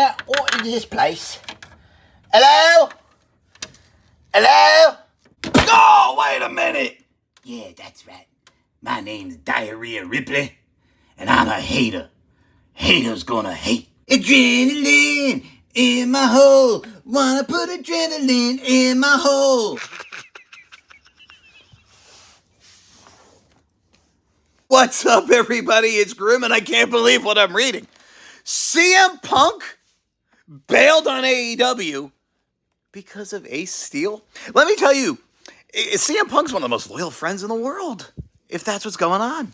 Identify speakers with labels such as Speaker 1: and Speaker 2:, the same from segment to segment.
Speaker 1: Now, what is this place? Hello? Hello? Oh, wait a minute! Yeah, that's right. My name's Diarrhea Ripley, and I'm a hater. Haters gonna hate. Adrenaline in my hole. Wanna put adrenaline in my hole. What's up, everybody? It's Grim, and I can't believe what I'm reading. Cmpunk bailed on AEW because of Ace Steel. Let me tell you, Cmpunk's one of the most loyal friends in the world, if that's what's going on.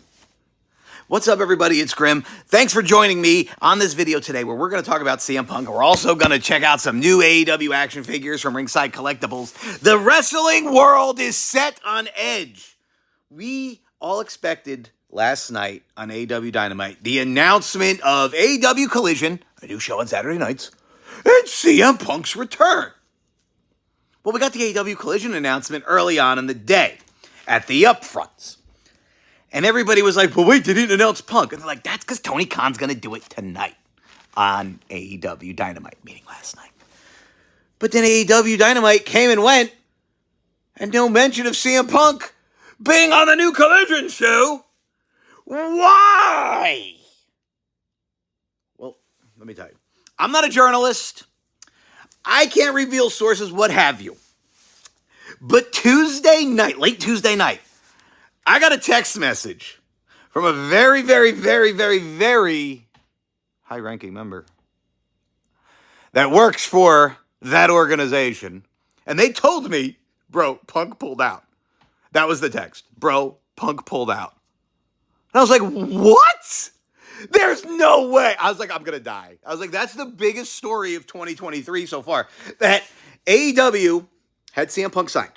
Speaker 1: What's up, everybody? It's Grim. Thanks for joining me on this video today where we're going to talk about CM Punk. We're also going to check out some new AEW action figures from Ringside Collectibles. The wrestling world is set on edge. We all expected last night on AEW Dynamite the announcement of AEW Collision, a new show on Saturday nights, and CM Punk's return. Well, we got the AEW Collision announcement early on in the day at the upfronts. And everybody was like, well, wait, they didn't announce Punk. And they're like, that's because Tony Khan's going to do it tonight on AEW Dynamite, meeting last night. But then AEW Dynamite came and went, and no mention of CM Punk being on the new Collision show. Why? Well, let me tell you. I'm not a journalist. I can't reveal sources, what have you. But Tuesday night, late Tuesday night, I got a text message from a very, very, very, very, very high-ranking member that works for that organization. And they told me, bro, Punk pulled out. That was the text. Bro, Punk pulled out. And I was like, what? There's no way. I was like, I'm going to die. I was like, that's the biggest story of 2023 so far. That AEW had CM Punk signed.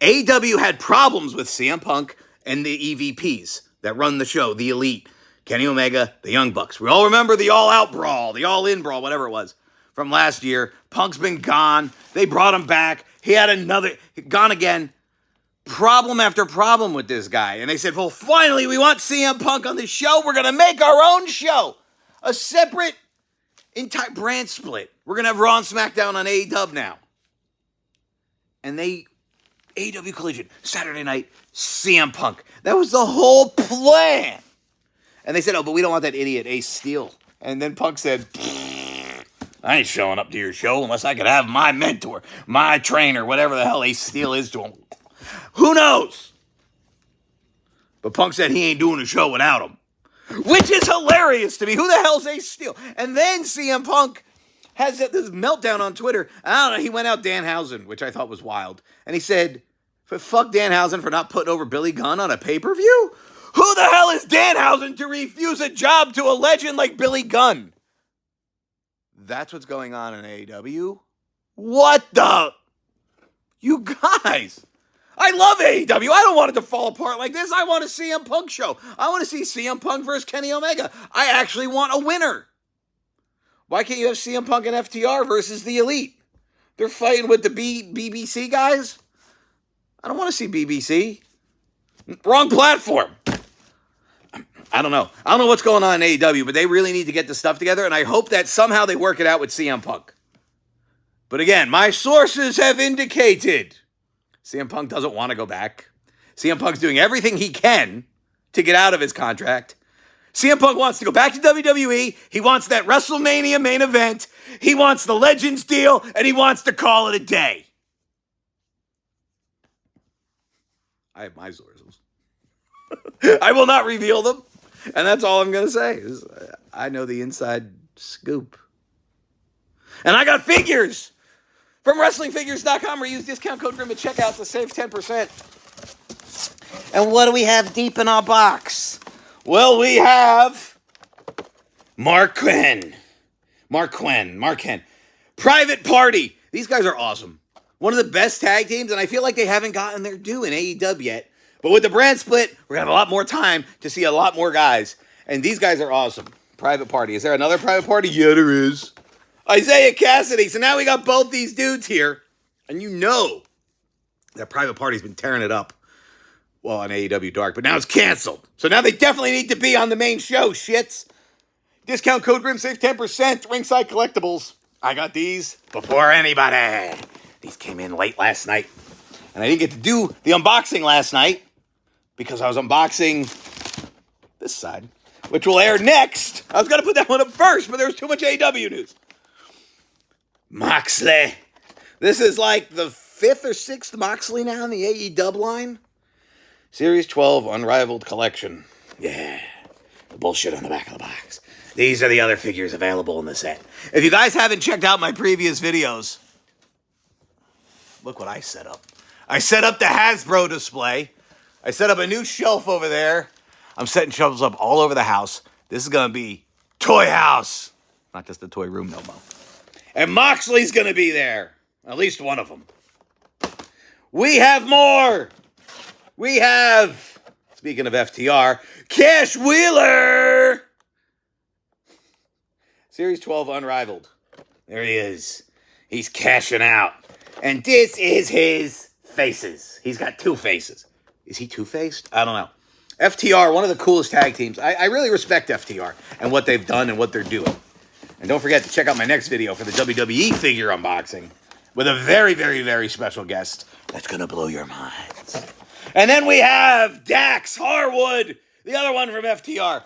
Speaker 1: AEW had problems with CM Punk and the EVPs that run the show, the Elite, Kenny Omega, the Young Bucks. We all remember the all-out brawl, the all-in brawl, whatever it was, from last year. Punk's been gone. They brought him back. He had gone again. Problem after problem with this guy. And they said, well, finally, we want CM Punk on the show. We're going to make our own show. A separate entire brand split. We're going to have Raw and SmackDown on AEW now. And AEW Collision, Saturday night, CM Punk. That was the whole plan. And they said, oh, but we don't want that idiot Ace Steel. And then Punk said, I ain't showing up to your show unless I could have my mentor, my trainer, whatever the hell Ace Steel is to him. Who knows? But Punk said he ain't doing a show without him. Which is hilarious to me. Who the hell's Ace Steel? And then CM Punk has this meltdown on Twitter. I don't know, he went out Danhausen, which I thought was wild. And he said, fuck Danhausen for not putting over Billy Gunn on a pay-per-view? Who the hell is Danhausen to refuse a job to a legend like Billy Gunn? That's what's going on in AEW? What the? You guys, I love AEW. I don't want it to fall apart like this. I want a CM Punk show. I want to see CM Punk versus Kenny Omega. I actually want a winner. Why can't you have CM Punk and FTR versus the Elite? They're fighting with the BBC guys? I don't want to see BBC. Wrong platform. I don't know. I don't know what's going on in AEW, but they really need to get the stuff together, and I hope that somehow they work it out with CM Punk. But again, my sources have indicated CM Punk doesn't want to go back. CM Punk's doing everything he can to get out of his contract. CM Punk wants to go back to WWE. He wants that WrestleMania main event. He wants the Legends deal, and he wants to call it a day. I have my sources. I will not reveal them. And that's all I'm going to say. Is I know the inside scoop. And I got figures from WrestlingFigures.com, where you use discount code GRIM at checkout to save 10%. And what do we have deep in our box? Well, we have Mark Quinn. Private Party. These guys are awesome. One of the best tag teams, and I feel like they haven't gotten their due in AEW yet. But with the brand split, we're going to have a lot more time to see a lot more guys. And these guys are awesome. Private Party. Is there another Private Party? Yeah, there is. Isaiah Cassidy. So now we got both these dudes here. And you know that Private Party's been tearing it up. Well, on AEW Dark. But now it's canceled. So now they definitely need to be on the main show, shits. Discount code Grim, save 10%. Ringside Collectibles. I got these before anybody. These came in late last night. And I didn't get to do the unboxing last night because I was unboxing this side, which will air next. I was going to put that one up first, but there was too much AEW news. Moxley. This is like the 5th or 6th Moxley now in the AEW line. Series 12 Unrivaled Collection. Yeah. The bullshit on the back of the box. These are the other figures available in the set. If you guys haven't checked out my previous videos, look what I set up. I set up the Hasbro display. I set up a new shelf over there. I'm setting shelves up all over the house. This is going to be Toy House. Not just a toy room, no more. And Moxley's going to be there. At least one of them. We have more. We have, speaking of FTR, Cash Wheeler. Series 12 Unrivaled. There he is. He's cashing out. And this is his faces. He's got 2 faces. Is he two-faced? I don't know. FTR, one of the coolest tag teams. I really respect FTR and what they've done and what they're doing. And don't forget to check out my next video for the WWE figure unboxing with a very, very, very special guest that's going to blow your minds. And then we have Dax Harwood, the other one from FTR.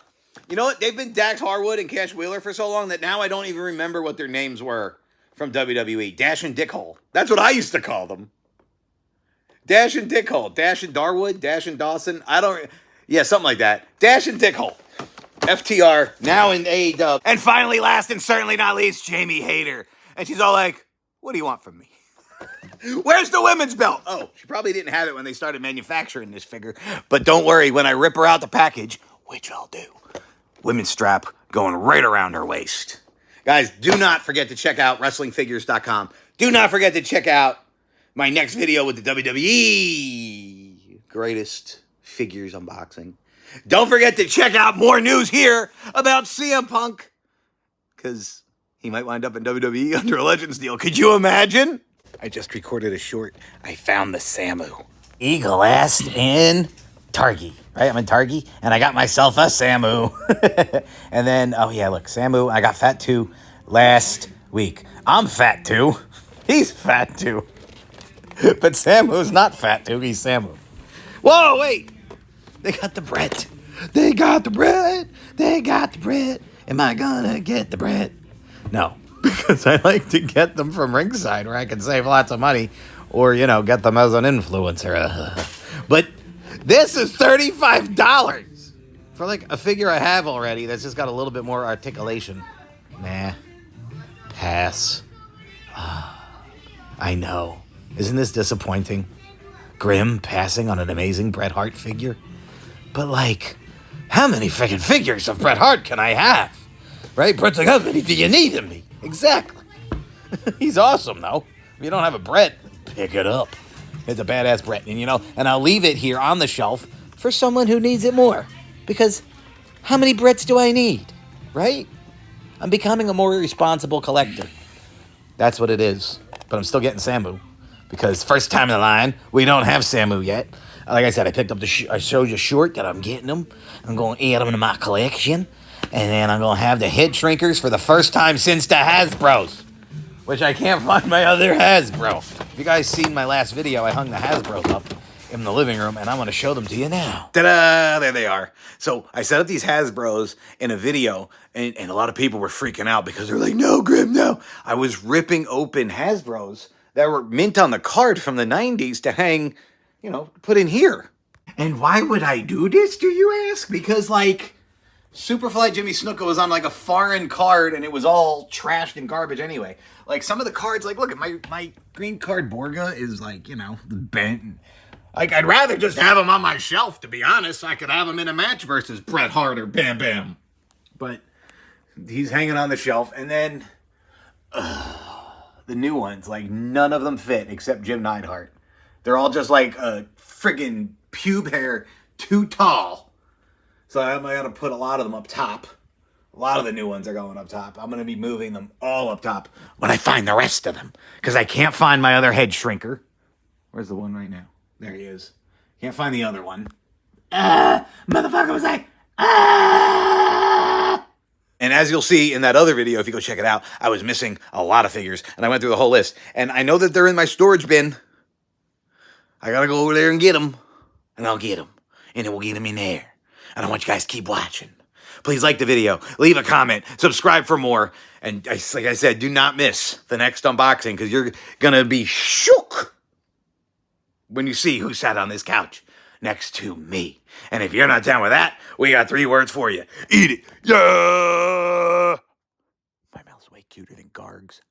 Speaker 1: You know what? They've been Dax Harwood and Cash Wheeler for so long that now I don't even remember what their names were from WWE. Dash and Dickhole. That's what I used to call them. Dash and Dickhole. Dash and Darwood. Dash and Dawson. Yeah, something like that. Dash and Dickhole. FTR, now in AEW. And finally, last and certainly not least, Jamie Hayter. And she's all like, what do you want from me? Where's the women's belt? Oh, she probably didn't have it when they started manufacturing this figure. But don't worry, when I rip her out the package, which I'll do, women's strap going right around her waist. Guys, do not forget to check out WrestlingFigures.com. Do not forget to check out my next video with the WWE greatest figures unboxing. Don't forget to check out more news here about CM Punk, because he might wind up in WWE under a Legends deal. Could you imagine? I just recorded a short. I found the Samu. Eagle-assed in Targi. Right? I'm in Targi, and I got myself a Samu. And then, oh yeah, look, Samu, I got fat too last week. I'm fat too. He's fat too. But Samu's not fat too. He's Samu. Whoa, wait. They got the bread. They got the bread. They got the bread. Am I gonna get the bread? No, because I like to get them from Ringside where I can save lots of money or, get them as an influencer. But this is $35 for like a figure I have already that's just got a little bit more articulation. Nah. Pass. I know. Isn't this disappointing? Grim passing on an amazing Bret Hart figure? But like, how many freaking figures of Bret Hart can I have? Right? Bret's like, how many do you need of me? Exactly. He's awesome, though. If you don't have a Bret, pick it up. It's a badass Bret. And I'll leave it here on the shelf for someone who needs it more. Because how many Brets do I need? Right? I'm becoming a more responsible collector. That's what it is. But I'm still getting Samu. Because first time in the line, we don't have Samu yet. Like I said, I picked up I showed you short that I'm getting them. I'm going to add them to my collection. And then I'm going to have the head shrinkers for the first time since the Hasbros. Which I can't find my other Hasbro. If you guys seen my last video, I hung the Hasbros up in the living room. And I'm going to show them to you now. Ta-da! There they are. So I set up these Hasbros in a video. And a lot of people were freaking out because they're like, no, Grim, no. I was ripping open Hasbros that were mint on the card from the 90s to hang, put in here. And why would I do this, do you ask? Because, Superfly Jimmy Snuka was on, a foreign card, and it was all trashed and garbage anyway. Some of the cards, look at my green card Borga is, bent. I'd rather just have them on my shelf, to be honest, so I could have them in a match versus Bret Hart or Bam Bam. But he's hanging on the shelf, and then the new ones, none of them fit except Jim Neidhart. They're all just a friggin' pube hair too tall. So I'm going to put a lot of them up top. A lot of the new ones are going up top. I'm going to be moving them all up top when I find the rest of them. Because I can't find my other head shrinker. Where's the one right now? There he is. Can't find the other one. Motherfucker was like, And as you'll see in that other video, if you go check it out, I was missing a lot of figures, and I went through the whole list. And I know that they're in my storage bin. I gotta go over there and get them, and I'll get them, and then we'll get them in there. And I want you guys to keep watching. Please like the video, leave a comment, subscribe for more, and like I said, do not miss the next unboxing, because you're gonna be shook when you see who sat on this couch next to me. And if you're not down with that, we got 3 words for you. Eat it. Yeah! My mouth's way cuter than Garg's.